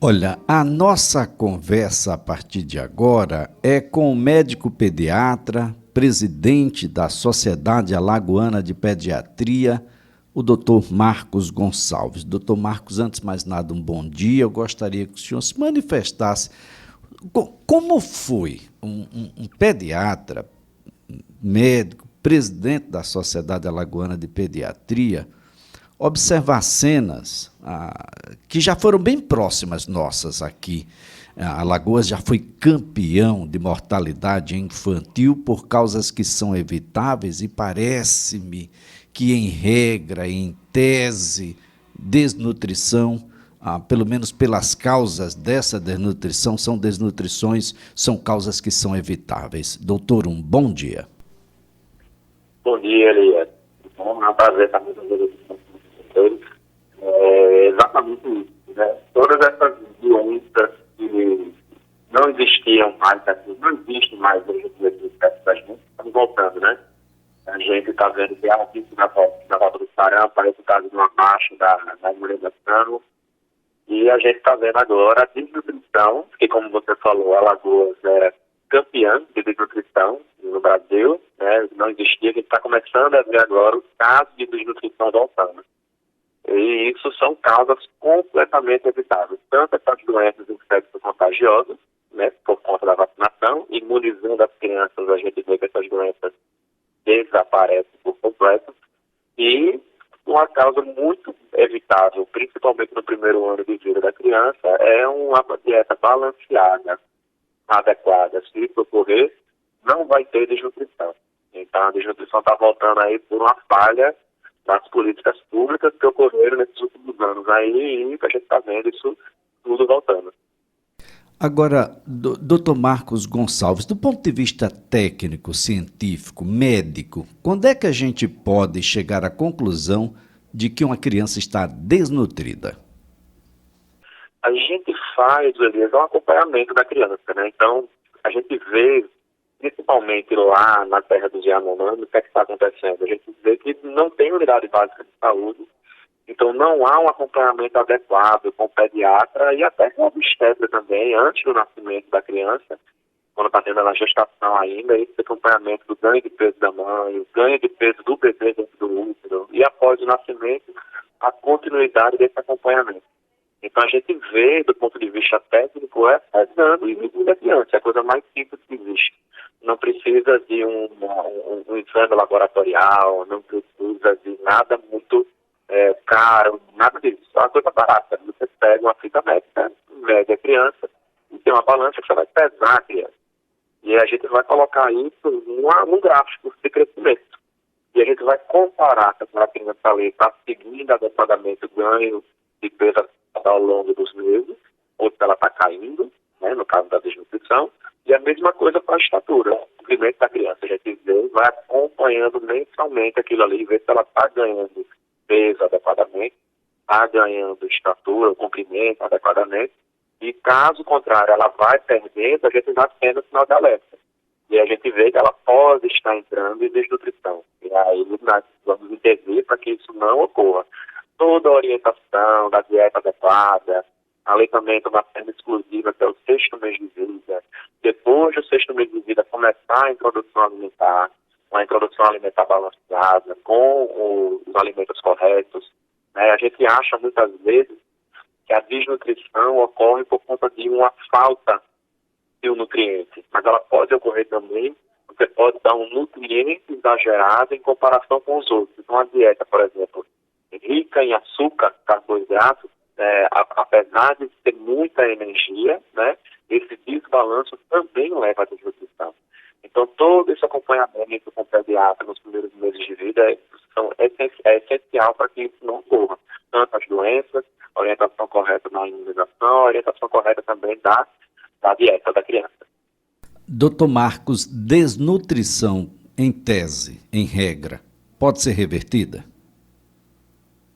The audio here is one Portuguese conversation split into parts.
Olha, a nossa conversa a partir de agora é com o médico pediatra, presidente da Sociedade Alagoana de Pediatria, o Dr. Marcos Gonçalves. Dr. Marcos, antes de mais nada, um bom dia. Eu gostaria que o senhor se manifestasse. Como foi um pediatra, médico, presidente da Sociedade Alagoana de Pediatria, observar cenas que já foram bem próximas nossas aqui. Alagoas já foi campeão de mortalidade infantil por causas que são evitáveis e parece-me que, em regra, em tese, desnutrição, pelo menos pelas causas dessa desnutrição, são causas que são evitáveis. Doutor, um bom dia. Bom dia, Elias. É um prazer estar com vocês. Exatamente isso, né? Todas essas doenças que não existiam mais aqui, não existem mais hoje em dia da gente, estão voltando, né? A gente está vendo que a risco na volta do sarampo, parece que está vindo uma marcha da imunização. E a gente está vendo agora a desnutrição, que, como você falou, Alagoas era campeã de desnutrição no Brasil, né? Não existia, a gente está começando a ver agora os casos de desnutrição voltando. E isso são causas completamente evitáveis. Tanto essas doenças infecto-contagiosas, né, por conta da vacinação, imunizando as crianças, a gente vê que essas doenças desaparecem por completo, e uma causa muito evitável, principalmente no primeiro ano de vida da criança, é uma dieta balanceada, adequada. Se isso ocorrer, não vai ter desnutrição. Então, a desnutrição está voltando aí por uma falha das políticas públicas que ocorreram nesses últimos anos aí, e a gente está vendo isso tudo voltando. Agora, doutor Marcos Gonçalves, do ponto de vista técnico, científico, médico, quando é que a gente pode chegar à conclusão de que uma criança está desnutrida? A gente faz, Elias, um acompanhamento da criança, né? Então, a gente vê, principalmente lá na terra dos Yanomami, o que é que está acontecendo? A gente vê que não tem unidade básica de saúde, então não há um acompanhamento adequado com o pediatra e até com o obstetra também, antes do nascimento da criança, quando está tendo a gestação ainda, esse acompanhamento do ganho de peso da mãe, o ganho de peso do bebê dentro do útero, e após o nascimento, a continuidade desse acompanhamento. Então a gente vê, do ponto de vista técnico, exame e medida da criança, é a coisa mais simples que existe. Não precisa de um exame laboratorial, não precisa de nada muito caro, nada disso. É uma coisa barata. Você pega uma fita médica, mede a criança, e tem uma balança que você vai pesar a criança. E a gente vai colocar isso num gráfico de crescimento. E a gente vai comparar se a criança ali está seguindo adequadamente o ganho de peso ao longo dos meses, ou se ela está caindo, né, no caso da desnutrição, e a mesma coisa com a estatura, o comprimento da criança. A gente vê, vai acompanhando mensalmente aquilo ali, vê se ela está ganhando peso adequadamente, está ganhando estatura, o comprimento adequadamente, e caso contrário, ela vai perdendo, a gente vai tendo o sinal de alerta. E a gente vê que ela pode estar entrando em desnutrição. E aí nós vamos intervir para que isso não ocorra. Toda a orientação da dieta adequada, aleitamento na forma exclusiva, que é o 6º mês de vida. Depois do 6º mês de vida, começar a introdução alimentar, uma introdução alimentar balanceada, com os alimentos corretos. Né? A gente acha muitas vezes que a desnutrição ocorre por conta de uma falta de um nutriente, mas ela pode ocorrer também, você pode dar um nutriente exagerado em comparação com os outros. Então, a dieta, por exemplo, rica em açúcar, carboidrato, apesar de ter muita energia, né, esse desbalanço também leva à desnutrição. Então, todo esse acompanhamento com o pediatra nos primeiros meses de vida é essencial para que isso não ocorra. Tanto as doenças, a orientação correta na imunização, a orientação correta também da dieta da criança. Doutor Marcos, desnutrição, em tese, em regra, pode ser revertida?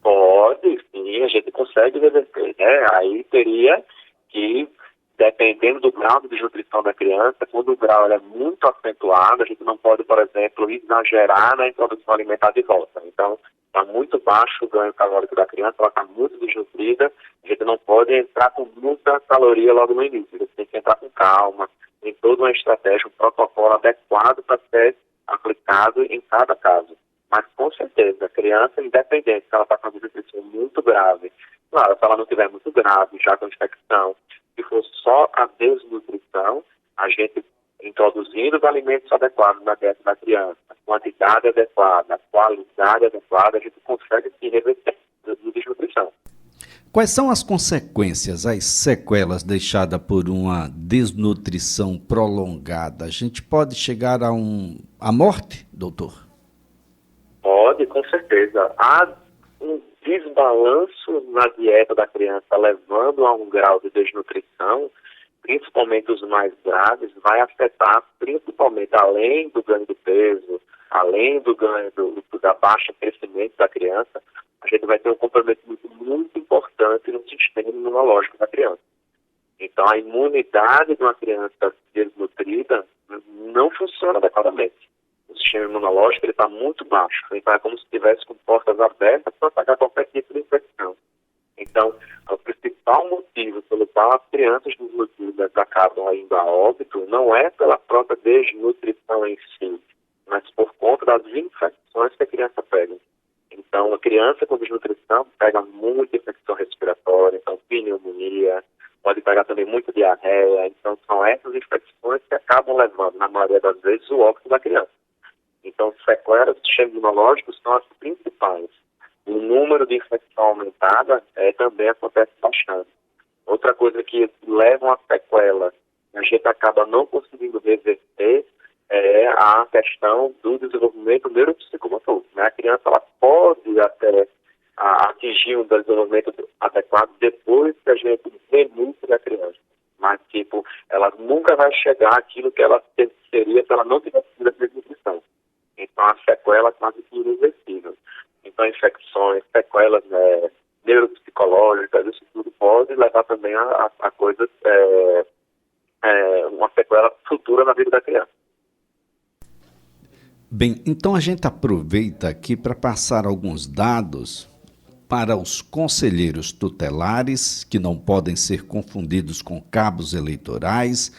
Pode, sim, a gente consegue reverter, né? Aí teria que dependendo do grau de desnutrição da criança, quando o grau é muito acentuado, a gente não pode, por exemplo, exagerar na introdução alimentar de volta. Então, está muito baixo o ganho calórico da criança, ela está muito desnutrida, a gente não pode entrar com muita caloria logo no início, a gente tem que entrar com calma, tem toda uma estratégia, um protocolo adequado para ser aplicado em cada caso. Mas, com certeza, a criança, independente se ela está com uma desnutrição muito grave, claro, se ela não estiver muito grave, já com infecção, se for só a desnutrição, a gente introduzindo os alimentos adequados na dieta da criança, a quantidade adequada, a qualidade adequada, a gente consegue se reverter a desnutrição. Quais são as consequências, as sequelas deixadas por uma desnutrição prolongada? A gente pode chegar à morte, doutor? Pode, com certeza. Há um desbalanço na dieta da criança, levando a um grau de desnutrição, principalmente os mais graves, vai afetar principalmente, além do ganho do peso, além do ganho da baixa crescimento da criança, a gente vai ter um comprometimento muito importante no sistema imunológico da criança. Então, a imunidade de uma criança desnutrida não funciona adequadamente. O sistema imunológico está muito baixo, então é como se estivesse com portas abertas para atacar qualquer tipo de infecção. Então, o principal motivo pelo qual as crianças desnutridas acabam indo a óbito não é pela própria desnutrição em si, mas por conta das infecções que a criança pega. Então, a criança com desnutrição pega muita infecção respiratória, então pneumonia, pode pegar também muita diarreia. Então, são essas infecções que acabam levando, na maioria das vezes, o óbito da criança. Então, sequelas do sistema imunológico são as principais. O número de infecção aumentada também acontece bastante. Outra coisa que leva a sequela, a gente acaba não conseguindo reverter, é a questão do desenvolvimento neuropsicomotor. Né? A criança ela pode até atingir um desenvolvimento adequado depois que a gente renuncia a criança. Mas, ela nunca vai chegar àquilo que ela seria se ela não tivesse tido a desnutrição. Então, a sequela é quase que irreversível. Então, infecções, sequelas neuropsicológicas, isso tudo pode levar também a coisas, uma sequela futura na vida da criança. Bem, então a gente aproveita aqui para passar alguns dados para os conselheiros tutelares, que não podem ser confundidos com cabos eleitorais,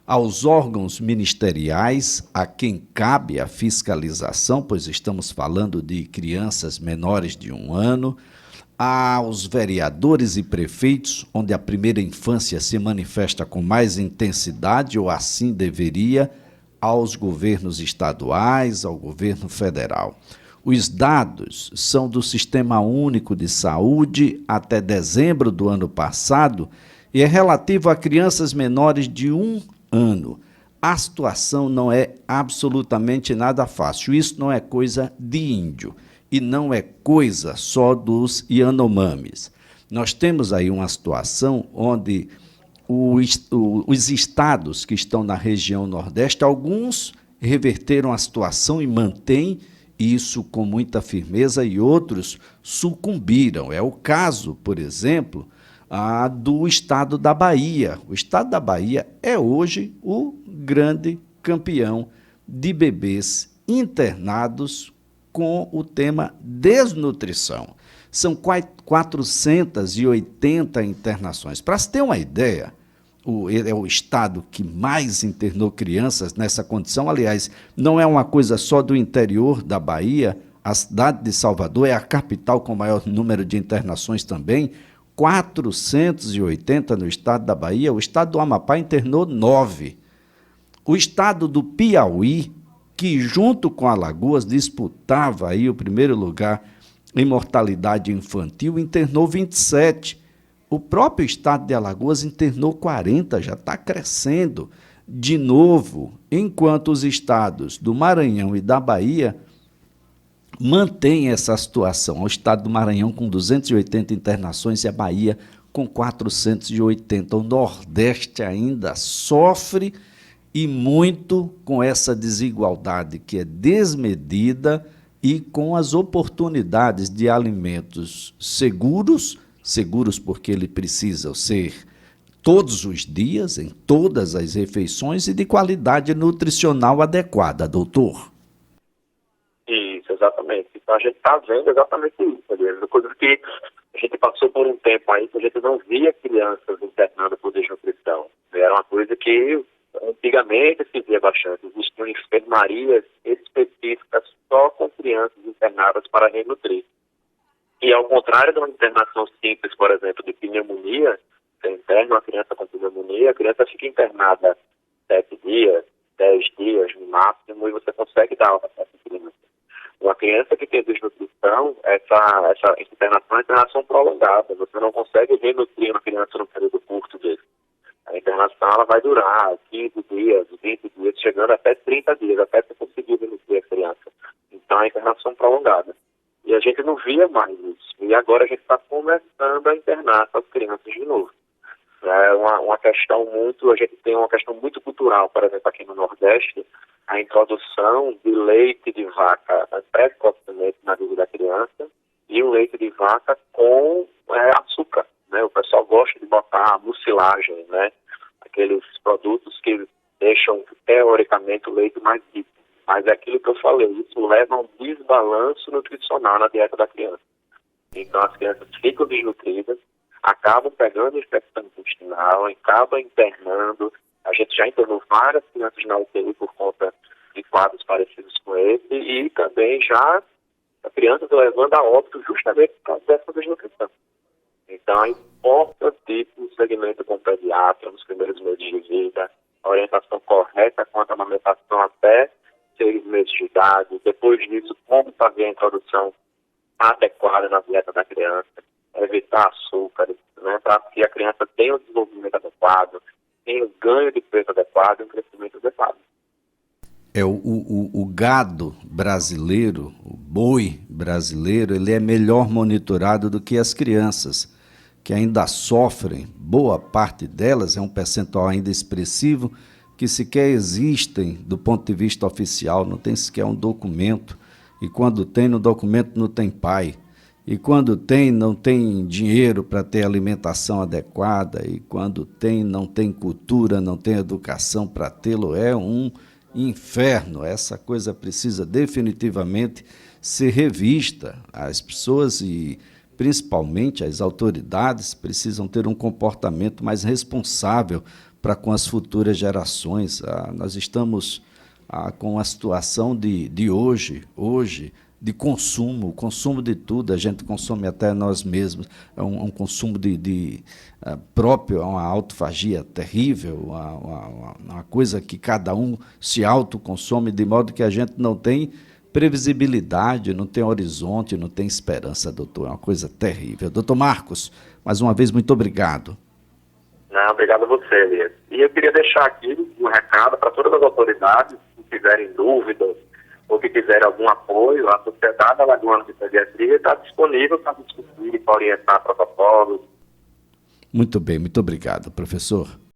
aos órgãos ministeriais, a quem cabe a fiscalização, pois estamos falando de crianças menores de 1 ano, aos vereadores e prefeitos, onde a primeira infância se manifesta com mais intensidade, ou assim deveria, aos governos estaduais, ao governo federal. Os dados são do Sistema Único de Saúde até dezembro do ano passado e é relativo a crianças menores de 1 ano. A situação não é absolutamente nada fácil. Isso não é coisa de índio e não é coisa só dos Yanomamis. Nós temos aí uma situação onde os estados que estão na região Nordeste, alguns reverteram a situação e mantêm isso com muita firmeza e outros sucumbiram. É o caso, por exemplo, do estado da Bahia. O estado da Bahia é hoje o grande campeão de bebês internados com o tema desnutrição. São 480 internações. Para se ter uma ideia, é o estado que mais internou crianças nessa condição. Aliás, não é uma coisa só do interior da Bahia. A cidade de Salvador é a capital com maior número de internações também. 480 no estado da Bahia. O estado do Amapá internou 9. O estado do Piauí, que junto com Alagoas disputava aí o primeiro lugar em mortalidade infantil, internou 27. O próprio estado de Alagoas internou 40, já está crescendo de novo, enquanto os estados do Maranhão e da Bahia mantêm essa situação. O estado do Maranhão com 280 internações e a Bahia com 480. O Nordeste ainda sofre e muito com essa desigualdade que é desmedida e com as oportunidades de alimentos seguros porque ele precisa ser todos os dias, em todas as refeições e de qualidade nutricional adequada, doutor. Isso, exatamente. Então a gente está vendo exatamente isso, Elias. Coisa que a gente passou por um tempo aí que a gente não via crianças internadas por desnutrição. Era uma coisa que antigamente se via bastante. Existiam enfermarias específicas só com crianças internadas para renutrir. E ao contrário de uma internação simples, por exemplo, de pneumonia, você interna uma criança com pneumonia, a criança fica internada 7 dias, 10 dias no máximo, e você consegue dar alta para essa criança. Uma criança que tem desnutrição, essa internação é uma internação prolongada. Você não consegue renutrir uma criança num período curto desse. A internação ela vai durar 15 dias, 20 dias, chegando até 30 dias, até você conseguir renutrir a criança. Então, é uma internação prolongada. E a gente não via mais isso. E agora a gente está começando a internar essas crianças de novo. É uma questão muito, a gente tem uma questão muito cultural, por exemplo, aqui no Nordeste, a introdução de leite de vaca precocemente na vida da criança e o leite de vaca com açúcar, né? O pessoal gosta de botar mucilagem, né? Aqueles produtos que deixam, teoricamente, o leite mais líquido. Mas é aquilo que eu falei, isso leva a um desbalanço nutricional na dieta da criança. Então as crianças ficam desnutridas, acabam pegando infecção intestinal, acabam internando. A gente já internou várias crianças na UTI por conta de quadros parecidos com esse e também já a criança levando a óbito justamente por causa dessa desnutrição. Então é importantíssimo o segmento com o pediatra nos primeiros meses de vida, a orientação correta quanto à amamentação até 6 meses de idade, depois disso como fazer a introdução adequada na dieta da criança, evitar açúcar, né, para que a criança tenha o desenvolvimento adequado, tenha o ganho de peso adequado e um crescimento adequado. O gado brasileiro, o boi brasileiro, ele é melhor monitorado do que as crianças, que ainda sofrem, boa parte delas, é um percentual ainda expressivo, que sequer existem do ponto de vista oficial, não tem sequer um documento, e quando tem no documento não tem pai, e quando tem não tem dinheiro para ter alimentação adequada, e quando tem não tem cultura, não tem educação para tê-lo, é um inferno. Essa coisa precisa definitivamente ser revista. As pessoas e principalmente as autoridades precisam ter um comportamento mais responsável para com as futuras gerações. Nós estamos com a situação de hoje, de consumo, o consumo de tudo, a gente consome até nós mesmos, é um consumo próprio, é uma autofagia terrível, uma coisa que cada um se autoconsome, de modo que a gente não tem previsibilidade, não tem horizonte, não tem esperança, doutor, é uma coisa terrível. Doutor Marcos, mais uma vez, muito obrigado. Não, obrigado a você, Elias. E eu queria deixar aqui um recado para todas as autoridades que tiverem dúvidas ou que quiserem algum apoio. A Sociedade Alagoana de Pediatria está disponível para discutir e para orientar protocolos. Muito bem, muito obrigado, professor.